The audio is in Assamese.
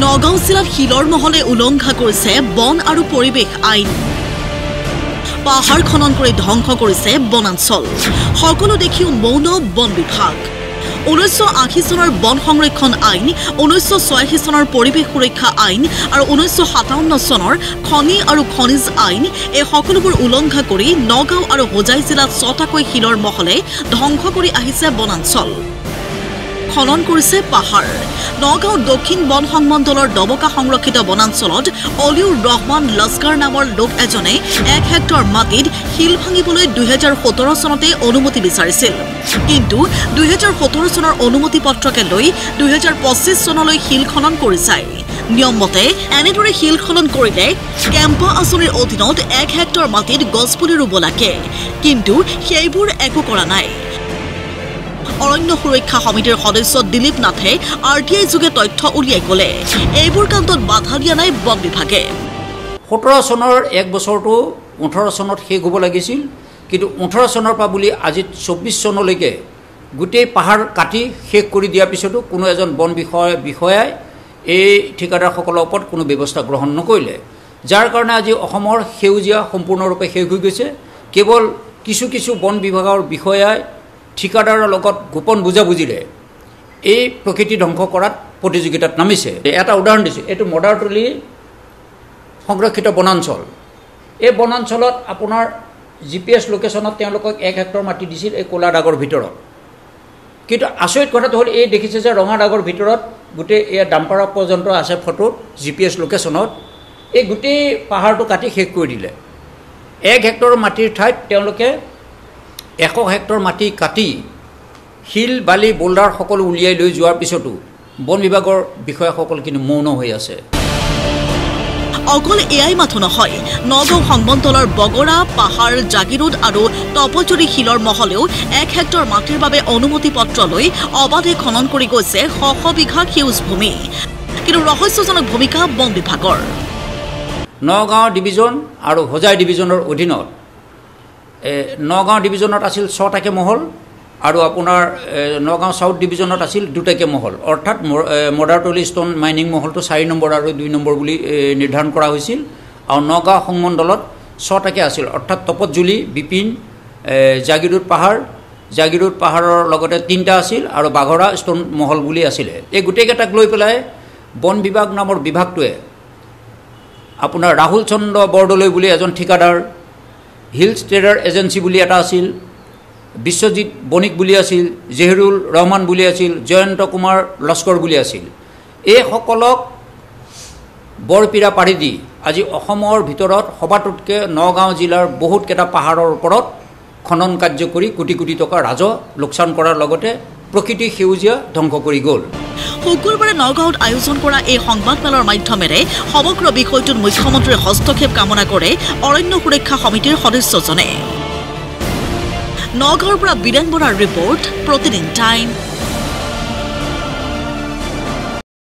নগাঁও জিলাত শিলৰ মহলে উলংঘা কৰিছে বন আৰু পৰিৱেশ আইন। পাহাৰ খনন কৰি ধ্বংস কৰিছে বনাঞ্চল। সকলো দেখিও মৌন বন বিভাগ। 1980 চনৰ বন সংৰক্ষণ আইন, 1986 চনৰ পৰিৱেশ সুৰক্ষা আইন আৰু 1957 চনৰ খনি আৰু খনিজ আইন এই সকলোবোৰ উলংঘা কৰি নগাঁও আৰু হোজাই জিলাত 6টাকৈ শিলৰ মহলে ধ্বংস কৰি আহিছে বনাঞ্চল। খনন কৰিছে পাহাৰ। নগাঁও দক্ষিণ বন সংমণ্ডলৰ ডবকা সংৰক্ষিত বনাঞ্চলত অলিউৰ ৰহমান লস্কাৰ নামৰ লোক এজনে 1 হেক্টৰ মাটিত শিল ভাঙিবলৈ 2017 চনতে অনুমতি বিচাৰিছিল। কিন্তু 2017 চনৰ অনুমতি পত্ৰকে লৈ 2025 চনলৈ শিল খনন কৰি যায়। নিয়মমতে এনেদৰে শিল খনন কৰিলে কেম্পা আঁচনিৰ অধীনত 1 হেক্টৰ মাটিত গছপুলি ৰুব লাগে। কিন্তু সেইবোৰ একো কৰা নাই। অৰণ্য সুৰক্ষা সমিতিৰ সদস্য দিলীপ নাথে RTI যোগে তথ্য উলিয়াই ক'লে এইবোৰ কামত বাধা দিয়া নাই বন বিভাগে। 17 চনৰ 1 বছৰটো 18 চনত শেষ হ'ব লাগিছিল, কিন্তু 18 চনৰ পৰা বুলি আজি 24 চনলৈকে গোটেই পাহাৰ কাটি শেষ কৰি দিয়াৰ পিছতো কোনো এজন বন বিষয়াই এই ঠিকাদাৰসকলৰ ওপৰত কোনো ব্যৱস্থা গ্ৰহণ নকৰিলে, যাৰ কাৰণে আজি অসমৰ সেউজীয়া সম্পূৰ্ণৰূপে শেষ হৈ গৈছে। কেৱল কিছু বন বিভাগৰ বিষয়াই ঠিকাদাৰৰ লগত গোপন বুজাবুজিৰে এই প্ৰকৃতি ধ্বংস কৰাত প্ৰতিযোগিতাত নামিছে। এটা উদাহৰণ দিছোঁ, এইটো মদাৰতলী সংৰক্ষিত বনাঞ্চল। এই বনাঞ্চলত আপোনাৰ GPS লোকেশ্যনত তেওঁলোকক 1 হেক্টৰ মাটি দিছিল এই ক'লা দাগৰ ভিতৰত। কিন্তু আচৰিত কথাটো হ'ল এই দেখিছে যে ৰঙা দাগৰ ভিতৰত গোটেই এয়া ডাম্পাৰ পৰ্যন্ত আছে ফটোত GPS লোকেশ্যনত। এই গোটেই পাহাৰটো কাটি শেষ কৰি দিলে। 1 হেক্টৰ মাটিৰ ঠাইত তেওঁলোকে 100 হেক্টৰ মাটি কাটি শিল বালি বোল্ডাৰ সকলো উলিয়াই লৈ যোৱাৰ পিছতো বন বিভাগৰ বিষয়াসকল কিন্তু মৌন হৈ আছে। অকল এয়াই মাথো নহয়, নগাঁও সংমণ্ডলৰ বগৰা, পাহাৰ, জাগিৰোড আৰু তপজৰী শিলৰ মহলেও 1 হেক্টৰ মাটিৰ বাবে অনুমতি পত্ৰ লৈ অবাধে খনন কৰি গৈছে শ বিঘা সেউজ ভূমি। কিন্তু ৰহস্যজনক ভূমিকা বন বিভাগৰ। নগাঁও ডিভিজন আৰু হোজাই ডিভিজনৰ অধীনত নগাঁও ডিভিজনত আছিল 6টাকৈ মহল আৰু আপোনাৰ নগাঁও চাউথ ডিভিজনত আছিল 2টাকৈ মহল, অৰ্থাৎ মদাৰতলী ষ্ট'ন মাইনিং মহলটো 4 নম্বৰ আৰু 2 নম্বৰ বুলি নিৰ্ধাৰণ কৰা হৈছিল। আৰু নগাঁও সংমণ্ডলত 6টাকৈ আছিল, অৰ্থাৎ তপজুলি, বিপিন, জাগিৰোড পাহাৰৰ লগতে 3টা আছিল আৰু বাঘৰা ষ্ট'ন মহল বুলি আছিলে। এই গোটেইকেইটাক লৈ পেলাই বন বিভাগ নামৰ বিভাগটোৱে আপোনাৰ ৰাহুল চন্দ্ৰ বৰদলৈ বুলি এজন ঠিকাদাৰ, হিলছ ট্ৰেডাৰ এজেঞ্চি বুলি এটা আছিল, বিশ্বজিৎ বণিক বুলি আছিল, জহিৰুল ৰহমান বুলি আছিল, জয়ন্ত কুমাৰ লস্কৰ বুলি আছিল। এইসকলক বৰপীৰা পাৰি দি আজি অসমৰ ভিতৰত সবাতোতকৈ নগাঁও জিলাৰ বহুতকেইটা পাহাৰৰ ওপৰত খনন কাৰ্য কৰি কোটি কোটি টকা ৰাজহ লোকচান কৰাৰ লগতে প্ৰকৃতি সেউজীয়া ধ্বংস কৰি গ'ল। শুকুৰবাৰে নগাঁৱত আয়োজন কৰা এই সংবাদমেলৰ মাধ্যমেৰে সমগ্ৰ বিষয়টোত মুখ্যমন্ত্ৰীৰ হস্তক্ষেপ কামনা কৰে অৰণ্য সুৰক্ষা সমিতিৰ সদস্যজনে। নগাঁৱৰ পৰা বীৰেন বৰাৰ ৰিপৰ্ট, প্ৰতিদিন টাইম।